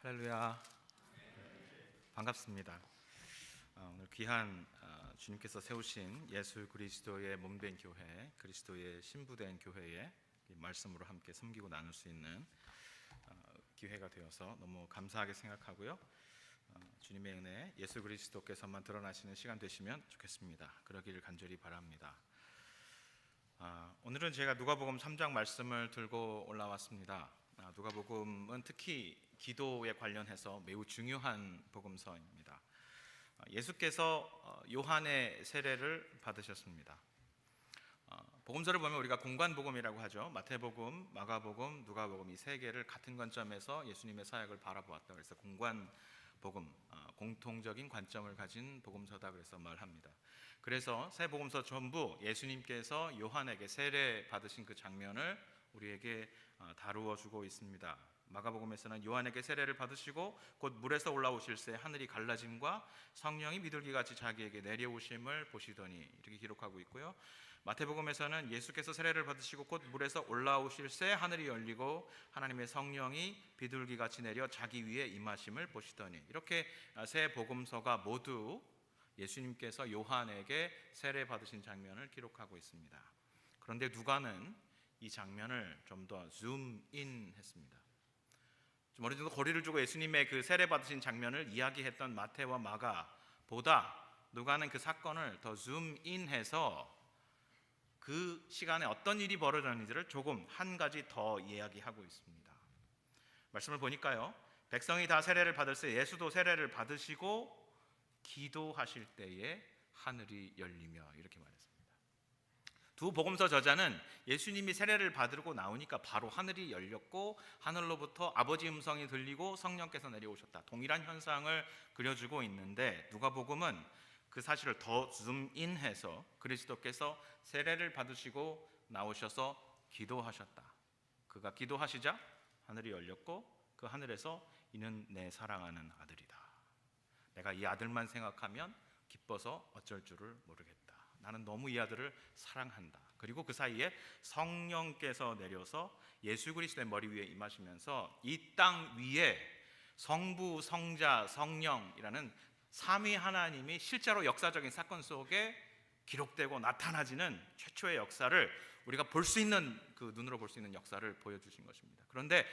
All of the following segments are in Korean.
할렐루야. 반갑습니다. 오늘 귀한 주님께서 세우신 예수 그리스도의 몸된 교회, 그리스도의 신부된 교회의 말씀으로 함께 섬기고 나눌 수 있는 기회가 되어서 너무 감사하게 생각하고요. 주님의 은혜, 예수 그리스도께서만 드러나시는 시간 되시면 좋겠습니다. 그러기를 간절히 바랍니다. 오늘은 제가 누가복음 3장 말씀을 들고 올라왔습니다. 누가복음은 특히 기도에 관련해서 매우 중요한 복음서입니다. 예수께서 요한의 세례를 받으셨습니다. 복음서를 보면 우리가 공관복음이라고 하죠. 마태복음, 마가복음, 누가복음 이 세 개를 같은 관점에서 예수님의 사역을 바라보았다. 그래서 공관복음, 공통적인 관점을 가진 복음서다 그래서 말합니다. 그래서 세 복음서 전부 예수님께서 요한에게 세례 받으신 그 장면을 우리에게 다루어 주고 있습니다. 마가복음에서는 요한에게 세례를 받으시고 곧 물에서 올라오실새 하늘이 갈라짐과 성령이 비둘기같이 자기에게 내려오심을 보시더니 이렇게 기록하고 있고요. 마태복음에서는 예수께서 세례를 받으시고 곧 물에서 올라오실새 하늘이 열리고 하나님의 성령이 비둘기같이 내려 자기 위에 임하심을 보시더니, 이렇게 세 복음서가 모두 예수님께서 요한에게 세례 받으신 장면을 기록하고 있습니다. 그런데 누가는 이 장면을 좀 더 줌인 했습니다. 좀 어느 정도 거리를 두고 예수님의 그 세례 받으신 장면을 이야기했던 마태와 마가보다 누가는 그 사건을 더 줌인해서 그 시간에 어떤 일이 벌어졌는지를 조금 한 가지 더 이야기하고 있습니다. 말씀을 보니까요, 백성이 다 세례를 받을 때 예수도 세례를 받으시고 기도하실 때에 하늘이 열리며 이렇게 말했습니다. 두 복음서 저자는 예수님이 세례를 받으고 나오니까 바로 하늘이 열렸고 하늘로부터 아버지 음성이 들리고 성령께서 내려오셨다, 동일한 현상을 그려주고 있는데, 누가복음은 그 사실을 더 줌인해서 그리스도께서 세례를 받으시고 나오셔서 기도하셨다. 그가 기도하시자 하늘이 열렸고 그 하늘에서 이는 내 사랑하는 아들이다. 내가 이 아들만 생각하면 기뻐서 어쩔 줄을 모르겠다. 나는 너무 이 아들을 사랑한다. 그리고 그 사이에 성령께서 내려서 예수 그리스도의 머리 위에 임하시면서 이 땅 위에 성부, 성자, 성령이라는 삼위 하나님이 실제로 역사적인 사건 속에 기록되고 나타나지는 최초의 역사를 우리가 볼 수 있는, 그 눈으로 볼 수 있는 역사를 보여주신 것입니다. 그런데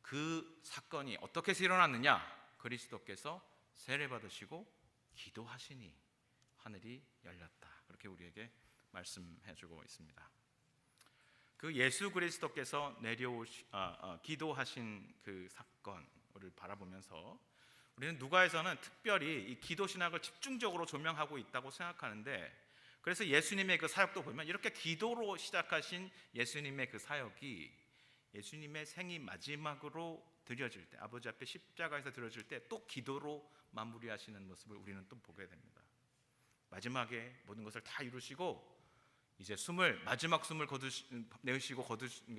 그 사건이 어떻게 해서 일어났느냐? 그리스도께서 세례 받으시고 기도하시니 하늘이 열렸다. 그렇게 우리에게 말씀해주고 있습니다. 그 예수 그리스도께서 기도하신 그 사건을 바라보면서 우리는 누가에서는 특별히 이 기도 신학을 집중적으로 조명하고 있다고 생각하는데, 그래서 예수님의 그 사역도 보면 이렇게 기도로 시작하신 예수님의 그 사역이 예수님의 생이 마지막으로 드려질 때, 아버지 앞에 십자가에서 드려질 때 또 기도로 마무리하시는 모습을 우리는 또 보게 됩니다. 마지막에 모든 것을 다 이루시고 이제 마지막 숨을 내쉬고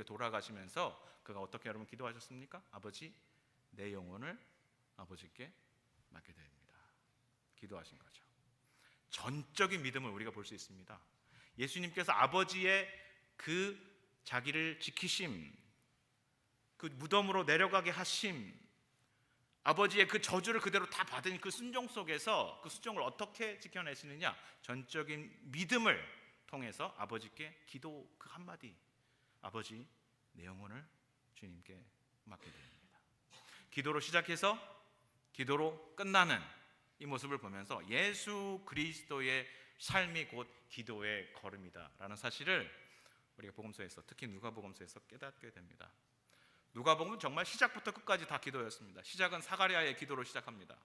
돌아가시면서 그가 어떻게 여러분 기도하셨습니까? 아버지, 내 영혼을 아버지께 맡겨드립니다. 기도하신 거죠. 전적인 믿음을 우리가 볼 수 있습니다. 예수님께서 아버지의 그 자기를 지키심, 그 무덤으로 내려가게 하심, 아버지의 그 저주를 그대로 다 받은 그 순종 속에서 그 순종을 어떻게 지켜내시느냐? 전적인 믿음을 통해서 아버지께 기도 그 한마디, 아버지, 내 영혼을 주님께 맡겨드립니다. 기도로 시작해서 기도로 끝나는 이 모습을 보면서 예수 그리스도의 삶이 곧 기도의 걸음이다라는 사실을 우리가 복음서에서, 특히 누가복음서에서 깨닫게 됩니다. 누가복음은 정말 시작부터 끝까지 다 기도였습니다. 시작은 사가랴의 기도로 시작합니다.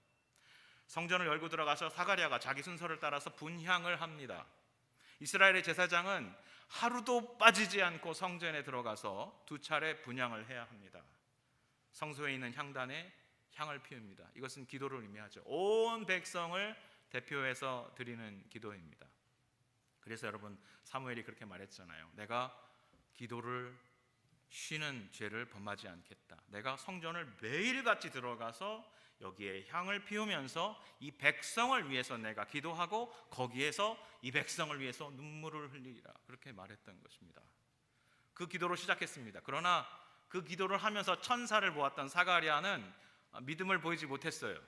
성전을 열고 들어가서 사가랴가 자기 순서를 따라서 분향을 합니다. 이스라엘의 제사장은 하루도 빠지지 않고 성전에 들어가서 2차례 분향을 해야 합니다. 성소에 있는 향단에 향을 피웁니다. 이것은 기도를 의미하죠. 온 백성을 대표해서 드리는 기도입니다. 그래서 여러분, 사무엘이 그렇게 말했잖아요. 내가 기도를 쉬는 죄를 범하지 않겠다. 내가 성전을 매일같이 들어가서 여기에 향을 피우면서 이 백성을 위해서 내가 기도하고 거기에서 이 백성을 위해서 눈물을 흘리리라. 그렇게 말했던 것입니다. 그 기도로 시작했습니다. 그러나 그 기도를 하면서 천사를 보았던 사가랴는 믿음을 보이지 못했어요.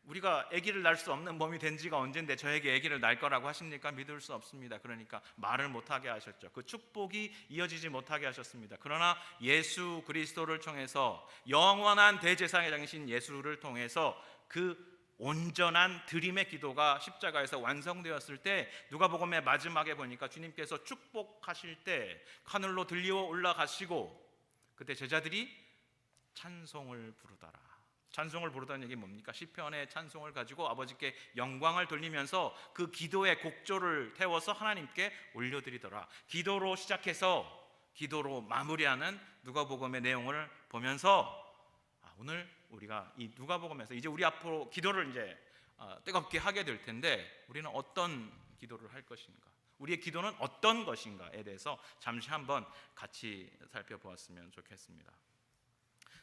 우리가 아기를 낳을 수 없는 몸이 된 지가 언젠데 저에게 아기를 낳을 거라고 하십니까? 믿을 수 없습니다. 그러니까 말을 못하게 하셨죠. 그 축복이 이어지지 못하게 하셨습니다. 그러나 예수 그리스도를 통해서 영원한 대제사장이신 예수를 통해서 그 온전한 드림의 기도가 십자가에서 완성되었을 때 누가복음의 마지막에 보니까 주님께서 축복하실 때 하늘로 들려 올라가시고 그때 제자들이 찬송을 부르더라. 찬송을 부르다는 얘기 뭡니까? 시편의 찬송을 가지고 아버지께 영광을 돌리면서 그 기도의 곡조를 태워서 하나님께 올려드리더라. 기도로 시작해서 기도로 마무리하는 누가복음의 내용을 보면서 오늘 우리가 이 누가복음에서 이제 우리 앞으로 기도를 이제 뜨겁게 하게 될 텐데 우리는 어떤 기도를 할 것인가? 우리의 기도는 어떤 것인가에 대해서 잠시 한번 같이 살펴보았으면 좋겠습니다.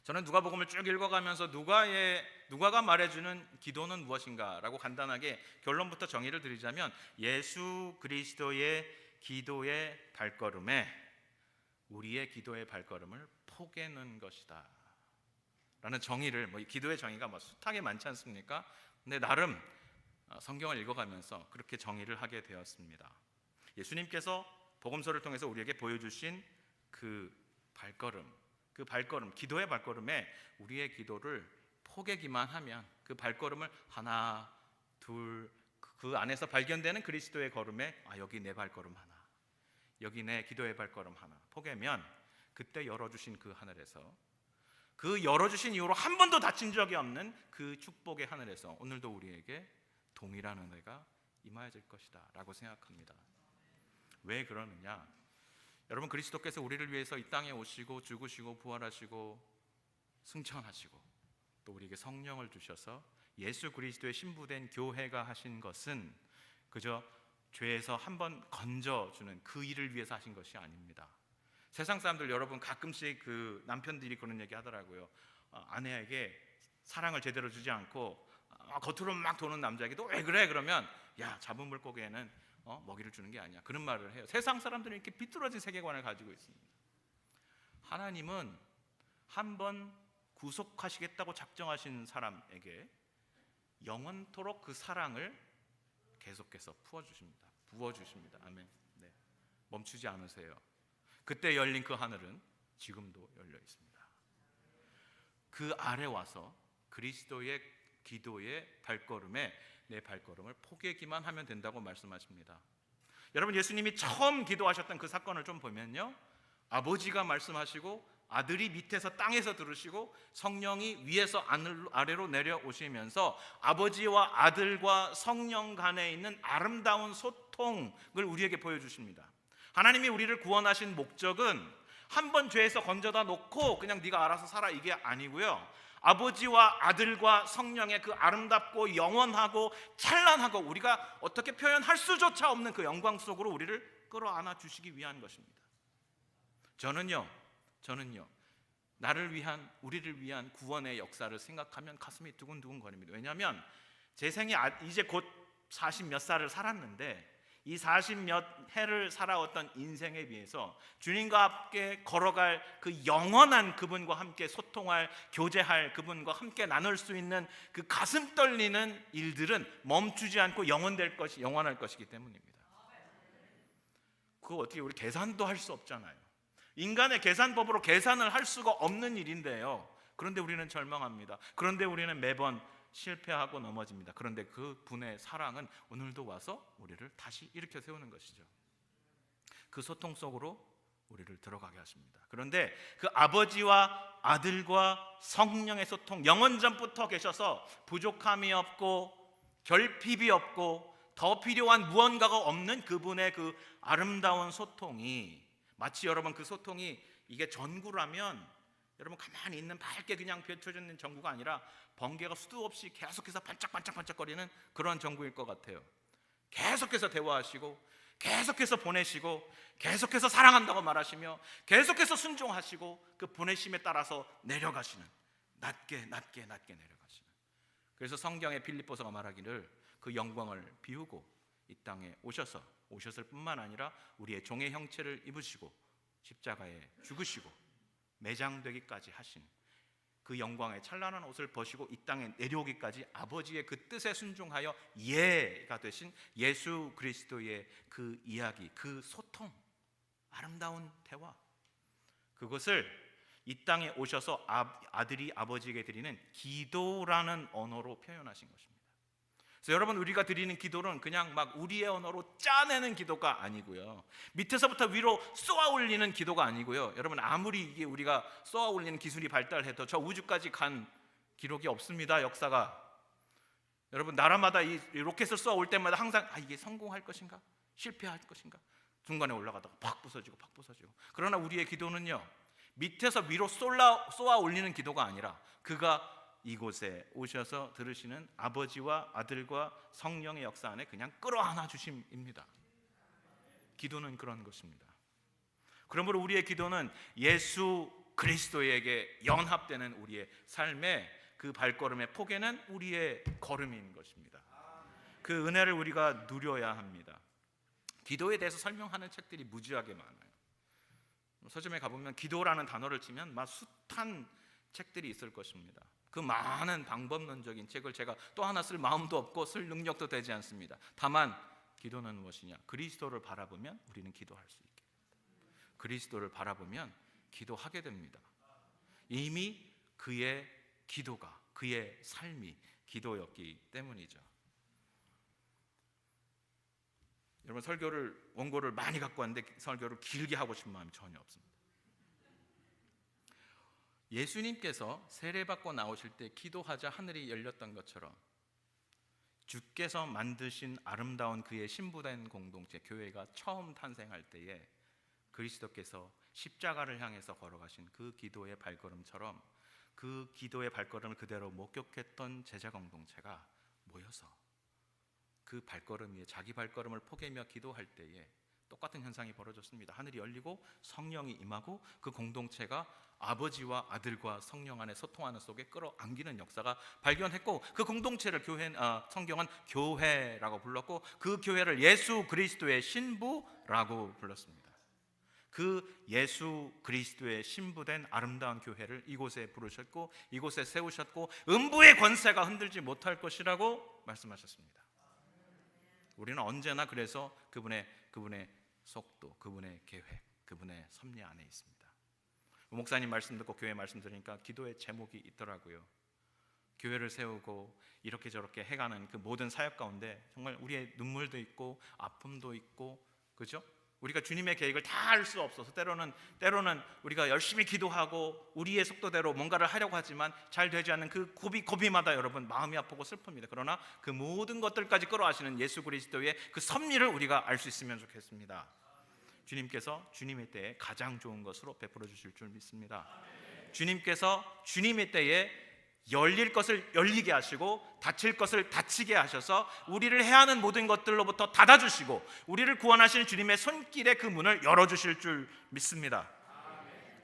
저는 누가복음을 쭉 읽어가면서 누가가 말해주는 기도는 무엇인가라고 간단하게 결론부터 정의를 드리자면 예수 그리스도의 기도의 발걸음에 우리의 기도의 발걸음을 포개는 것이다 라는 정의를 기도의 정의가 숱하게 많지 않습니까? 근데 나름 성경을 읽어가면서 그렇게 정의를 하게 되었습니다. 예수님께서 복음서를 통해서 우리에게 보여주신 그 발걸음, 기도의 발걸음에 우리의 기도를 포개기만 하면 그 발걸음을 하나, 둘, 그 안에서 발견되는 그리스도의 걸음에 여기 내 발걸음 하나, 여기 내 기도의 발걸음 하나 포개면 그때 열어주신 그 하늘에서 그 열어주신 이후로 한 번도 닫힌 적이 없는 그 축복의 하늘에서 오늘도 우리에게 동일한 은혜가 임하여질 것이다 라고 생각합니다. 왜 그러느냐? 여러분, 그리스도께서 우리를 위해서 이 땅에 오시고 죽으시고 부활하시고 승천하시고 또 우리에게 성령을 주셔서 예수 그리스도의 신부된 교회가 하신 것은 그저 죄에서 한번 건져주는 그 일을 위해서 하신 것이 아닙니다. 세상 사람들 여러분 가끔씩 그 남편들이 그런 얘기 하더라고요. 아내에게 사랑을 제대로 주지 않고 겉으로 막 도는 남자에게도 왜 그래? 그러면 야, 잡은 물고기에는 먹이를 주는 게 아니야. 그런 말을 해요. 세상 사람들은 이렇게 비뚤어진 세계관을 가지고 있습니다. 하나님은 한번 구속하시겠다고 작정하신 사람에게 영원토록 그 사랑을 계속해서 부어주십니다. 아멘. 네. 멈추지 않으세요. 그때 열린 그 하늘은 지금도 열려 있습니다. 그 아래 와서 그리스도의 기도의 발걸음에 내 발걸음을 포개기만 하면 된다고 말씀하십니다. 여러분, 예수님이 처음 기도하셨던 그 사건을 좀 보면요, 아버지가 말씀하시고 아들이 밑에서 땅에서 들으시고 성령이 위에서 아래로 내려오시면서 아버지와 아들과 성령 간에 있는 아름다운 소통을 우리에게 보여주십니다. 하나님이 우리를 구원하신 목적은 한 번 죄에서 건져다 놓고 그냥 네가 알아서 살아 이게 아니고요, 아버지와 아들과 성령의 그 아름답고 영원하고 찬란하고 우리가 어떻게 표현할 수조차 없는 그 영광 속으로 우리를 끌어안아 주시기 위한 것입니다. 저는요 나를 위한, 우리를 위한 구원의 역사를 생각하면 가슴이 두근두근 거립니다. 왜냐하면 제 생이 이제 곧 40 몇 살을 살았는데 이 40 몇 해를 살아왔던 인생에 비해서 주님과 함께 걸어갈 그 영원한 그분과 함께 소통할, 교제할, 그분과 함께 나눌 수 있는 그 가슴 떨리는 일들은 멈추지 않고 영원할 것이기 때문입니다. 그거 어떻게 우리 계산도 할 수 없잖아요. 인간의 계산법으로 계산을 할 수가 없는 일인데요. 그런데 우리는 절망합니다. 그런데 우리는 매번 실패하고 넘어집니다. 그런데 그 분의 사랑은 오늘도 와서 우리를 다시 일으켜 세우는 것이죠. 그 소통 속으로 우리를 들어가게 하십니다. 그런데 그 아버지와 아들과 성령의 소통, 영원 전부터 계셔서 부족함이 없고 결핍이 없고 더 필요한 무언가가 없는 그분의 그 아름다운 소통이, 마치 여러분 그 소통이 이게 전구라면 여러분 가만히 있는 밝게 그냥 펼쳐져 있는 전구가 아니라 번개가 수도 없이 계속해서 반짝반짝거리는 그런 전구일 것 같아요. 계속해서 대화하시고 계속해서 보내시고 계속해서 사랑한다고 말하시며 계속해서 순종하시고 그 보내심에 따라서 내려가시는, 낮게 내려가시는. 그래서 성경의 빌립보서가 말하기를 그 영광을 비우고 이 땅에 오셨을 뿐만 아니라 우리의 종의 형체를 입으시고 십자가에 죽으시고 매장되기까지 하신 그 영광의 찬란한 옷을 벗이고 이 땅에 내려오기까지 아버지의 그 뜻에 순종하여 예가 되신 예수 그리스도의 그 이야기, 그 소통, 아름다운 대화, 그것을 이 땅에 오셔서 아들이 아버지에게 드리는 기도라는 언어로 표현하신 것입니다. 그래서 여러분, 우리가 드리는 기도는 그냥 막 우리의 언어로 짜내는 기도가 아니고요, 밑에서부터 위로 쏘아 올리는 기도가 아니고요, 여러분, 아무리 이게 우리가 쏘아 올리는 기술이 발달해도 저 우주까지 간 기록이 없습니다. 역사가. 여러분, 나라마다 이 로켓을 쏘아 올 때마다 항상 이게 성공할 것인가 실패할 것인가, 중간에 올라가다가 팍 부서지고 팍 부서지고. 그러나 우리의 기도는요, 밑에서 위로 쏘아 올리는 기도가 아니라 그가 이곳에 오셔서 들으시는 아버지와 아들과 성령의 역사 안에 그냥 끌어안아 주심입니다. 기도는 그런 것입니다. 그러므로 우리의 기도는 예수 그리스도에게 연합되는 우리의 삶의 그 발걸음의 포개는 우리의 걸음인 것입니다. 그 은혜를 우리가 누려야 합니다. 기도에 대해서 설명하는 책들이 무지하게 많아요. 서점에 가보면 기도라는 단어를 치면 막 숱한 책들이 있을 것입니다. 그 많은 방법론적인 책을 제가 또 하나 쓸 마음도 없고 쓸 능력도 되지 않습니다. 다만 기도는 무엇이냐? 그리스도를 바라보면 우리는 기도할 수 있게 됩니다. 그리스도를 바라보면 기도하게 됩니다. 이미 그의 기도가, 그의 삶이 기도였기 때문이죠. 여러분, 원고를 많이 갖고 왔는데 설교를 길게 하고 싶은 마음이 전혀 없습니다. 예수님께서 세례받고 나오실 때 기도하자 하늘이 열렸던 것처럼 주께서 만드신 아름다운 그의 신부된 공동체 교회가 처음 탄생할 때에 그리스도께서 십자가를 향해서 걸어가신 그 기도의 발걸음처럼 그 기도의 발걸음을 그대로 목격했던 제자 공동체가 모여서 그 발걸음 위에 자기 발걸음을 포개며 기도할 때에 똑같은 현상이 벌어졌습니다. 하늘이 열리고 성령이 임하고 그 공동체가 아버지와 아들과 성령 안에 소통하는 속에 끌어안기는 역사가 발견했고, 그 공동체를 성경은 교회라고 불렀고, 그 교회를 예수 그리스도의 신부라고 불렀습니다. 그 예수 그리스도의 신부된 아름다운 교회를 이곳에 부르셨고 이곳에 세우셨고 음부의 권세가 흔들지 못할 것이라고 말씀하셨습니다. 우리는 언제나 그래서 그분의 속도, 그분의 계획, 그분의 섭리 안에 있습니다. 목사님 말씀 듣고 교회 말씀 들으니까 기도의 제목이 있더라고요. 교회를 세우고 이렇게 저렇게 해가는 그 모든 사역 가운데 정말 우리의 눈물도 있고 아픔도 있고, 그죠? 우리가 주님의 계획을 다 알 수 없어서 때로는 우리가 열심히 기도하고 우리의 속도대로 뭔가를 하려고 하지만 잘 되지 않는 그 고비마다 여러분 마음이 아프고 슬픕니다. 그러나 그 모든 것들까지 끌어가시는 예수 그리스도의 그 섭리를 우리가 알 수 있으면 좋겠습니다. 주님께서 주님의 때에 가장 좋은 것으로 베풀어 주실 줄 믿습니다. 주님께서 주님의 때에 열릴 것을 열리게 하시고 닫힐 것을 닫히게 하셔서 우리를 해하는 모든 것들로부터 닫아주시고 우리를 구원하시는 주님의 손길에 그 문을 열어주실 줄 믿습니다.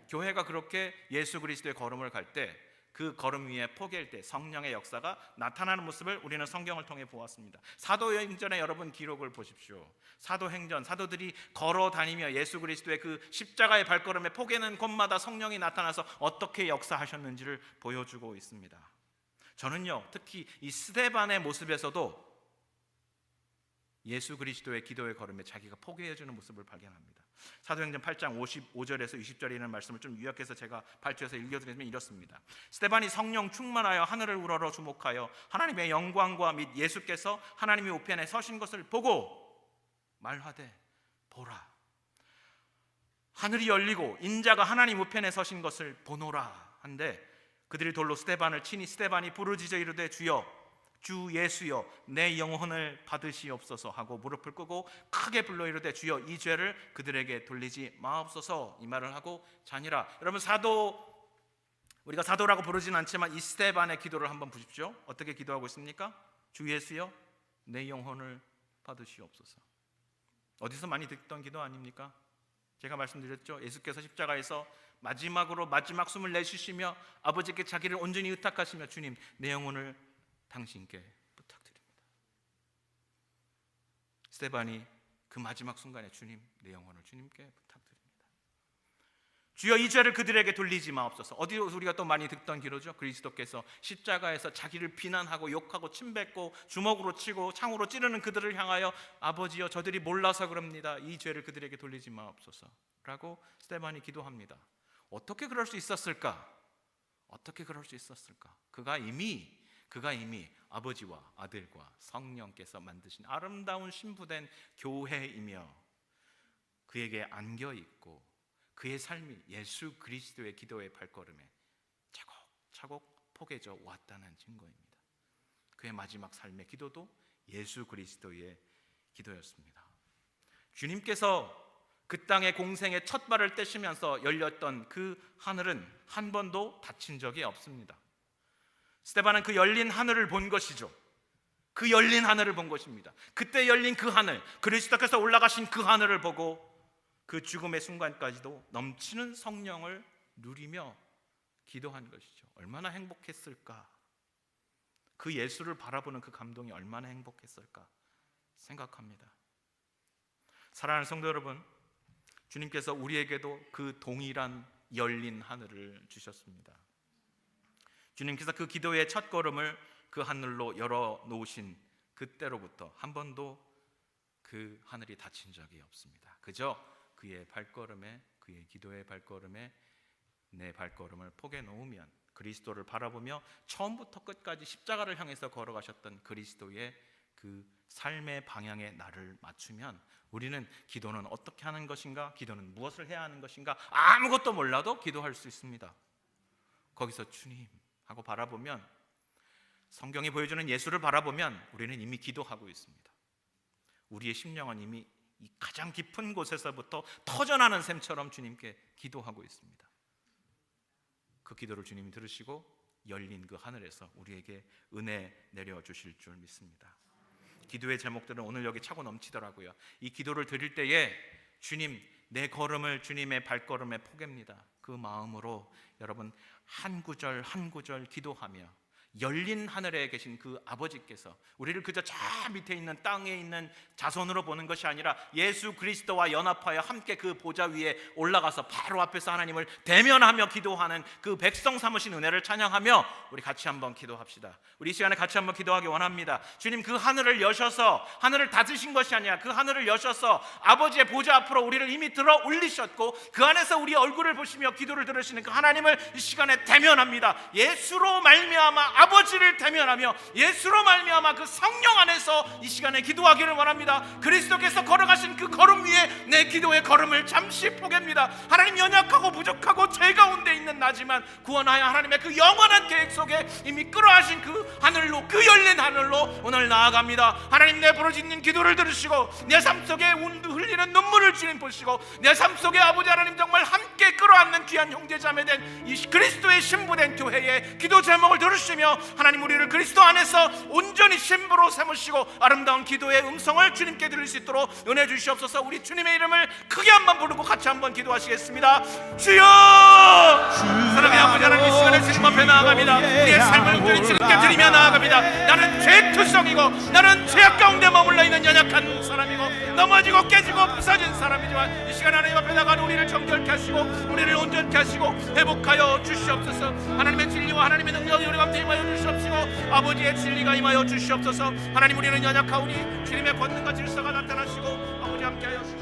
교회가 그렇게 예수 그리스도의 걸음을 갈 때 그 걸음 위에 포개일 때 성령의 역사가 나타나는 모습을 우리는 성경을 통해 보았습니다. 사도행전의 여러분 기록을 보십시오. 사도행전, 사도들이 걸어 다니며 예수 그리스도의 그 십자가의 발걸음에 포개는 곳마다 성령이 나타나서 어떻게 역사하셨는지를 보여주고 있습니다. 저는요, 특히 이 스데반의 모습에서도 예수 그리스도의 기도의 걸음에 자기가 포기해주는 모습을 발견합니다. 사도행전 8장 55절에서 20절에 있는 말씀을 좀 요약해서 제가 발주해서 읽어드리면 이렇습니다. 스데반이 성령 충만하여 하늘을 우러러 주목하여 하나님의 영광과 및 예수께서 하나님의 우편에 서신 것을 보고 말하되 보라, 하늘이 열리고 인자가 하나님 우편에 서신 것을 보노라 한데, 그들이 돌로 스데반을 치니 스데반이 부르짖어 이르되 주여, 주 예수여, 내 영혼을 받으시옵소서 하고 무릎을 꿇고 크게 불러 이르되 주여, 이 죄를 그들에게 돌리지 마옵소서, 이 말을 하고 자니라. 여러분, 우리가 사도라고 부르진 않지만 이 스데반의 기도를 한번 보십시오. 어떻게 기도하고 있습니까? 주 예수여, 내 영혼을 받으시옵소서. 어디서 많이 듣던 기도 아닙니까? 제가 말씀드렸죠. 예수께서 십자가에서 마지막 숨을 내쉬시며 아버지께 자기를 온전히 의탁하시며 주님, 내 영혼을 당신께 부탁드립니다. 스데반이 그 마지막 순간에 주님, 내 영혼을 주님께 부탁드립니다. 주여 이 죄를 그들에게 돌리지 마옵소서. 어디서 우리가 또 많이 듣던 기도죠. 그리스도께서 십자가에서 자기를 비난하고 욕하고 침뱉고 주먹으로 치고 창으로 찌르는 그들을 향하여 아버지여 저들이 몰라서 그럽니다. 이 죄를 그들에게 돌리지 마옵소서 라고 스데반이 기도합니다. 어떻게 그럴 수 있었을까? 어떻게 그럴 수 있었을까? 그가 이미 아버지와 아들과 성령께서 만드신 아름다운 신부된 교회이며 그에게 안겨있고 그의 삶이 예수 그리스도의 기도의 발걸음에 차곡차곡 포개져 왔다는 증거입니다. 그의 마지막 삶의 기도도 예수 그리스도의 기도였습니다. 주님께서 그 땅의 공생의 첫 발을 떼시면서 열렸던 그 하늘은 한 번도 닫힌 적이 없습니다. 스데반은 그 열린 하늘을 본 것이죠. 그 열린 하늘을 본 것입니다. 그때 열린 그 하늘, 그리스도께서 올라가신 그 하늘을 보고 그 죽음의 순간까지도 넘치는 성령을 누리며 기도한 것이죠. 얼마나 행복했을까? 그 예수를 바라보는 그 감동이 얼마나 행복했을까 생각합니다. 사랑하는 성도 여러분, 주님께서 우리에게도 그 동일한 열린 하늘을 주셨습니다. 주님께서 그 기도의 첫 걸음을 그 하늘로 열어놓으신 그때로부터 한 번도 그 하늘이 닫힌 적이 없습니다. 그저 그의 발걸음에, 그의 기도의 발걸음에 내 발걸음을 포개 놓으면, 그리스도를 바라보며 처음부터 끝까지 십자가를 향해서 걸어가셨던 그리스도의 그 삶의 방향에 나를 맞추면 우리는 기도는 어떻게 하는 것인가, 기도는 무엇을 해야 하는 것인가 아무것도 몰라도 기도할 수 있습니다. 거기서 주님 하고 바라보면, 성경이 보여주는 예수를 바라보면 우리는 이미 기도하고 있습니다. 우리의 심령은 이미 이 가장 깊은 곳에서부터 터져나는 샘처럼 주님께 기도하고 있습니다. 그 기도를 주님이 들으시고 열린 그 하늘에서 우리에게 은혜 내려주실 줄 믿습니다. 기도의 제목들은 오늘 여기 차고 넘치더라고요. 이 기도를 드릴 때에 주님, 내 걸음을 주님의 발걸음에 포갭니다. 그 마음으로 여러분 한 구절 한 구절 기도하며 열린 하늘에 계신 그 아버지께서 우리를 그저 저 밑에 있는 땅에 있는 자손으로 보는 것이 아니라 예수 그리스도와 연합하여 함께 그 보좌 위에 올라가서 바로 앞에서 하나님을 대면하며 기도하는 그 백성 삼으신 은혜를 찬양하며 우리 같이 한번 기도합시다. 우리 이 시간에 같이 한번 기도하기 원합니다. 주님, 그 하늘을 여셔서, 하늘을 닫으신 것이 아니라 그 하늘을 여셔서 아버지의 보좌 앞으로 우리를 이미 들어 올리셨고 그 안에서 우리 얼굴을 보시며 기도를 들으시는 그 하나님을 이 시간에 대면합니다. 예수로 말미암아 아버지를 대면하며 예수로 말미암아 그 성령 안에서 이 시간에 기도하기를 원합니다. 그리스도께서 걸어가신 그 걸음 위에 내 기도의 걸음을 잠시 포갭니다. 하나님, 연약하고 부족하고 죄 가운데 있는 나지만 구원하여 하나님의 그 영원한 계획 속에 이미 끌어하신 그 하늘로, 그 열린 하늘로 오늘 나아갑니다. 하나님, 내 부르짖는 기도를 들으시고 내 삶 속에 흘리는 눈물을 주님 보시고 내 삶 속에 아버지 하나님 정말 함께 끌어안는 귀한 형제자매 된 이 그리스도의 신부된 교회의 기도 제목을 들으시며 하나님, 우리를 그리스도 안에서 온전히 신부로 삼으시고 아름다운 기도의 음성을 주님께 들을 수 있도록 은혜 주시옵소서. 우리 주님의 이름을 크게 한번 부르고 같이 한번 기도하시겠습니다. 주여! 사랑의 아버지 하나님, 이 시간에 주님 앞에 나아갑니다. 우리의 삶을 온전히 주님께 드리며 나아갑니다. 나는 죄투성이고 나는 죄악 가운데 머물러 있는 연약한 사람이고 넘어지고 깨지고 부서진 사람이지만 이 시간 하나님 앞에 나가는 우리를 정결케 하시고 우리를 온전케 하시고 회복하여 주시옵소서. 하나님의 진리와 하나님의 능력이 우리 가운데 임하여 주시옵시고 아버지의 진리가 임하여 주시옵소서. 하나님, 우리는 연약하오니 주님의 권능과 질서가 나타나시고 아버지 함께하여 주시옵소서.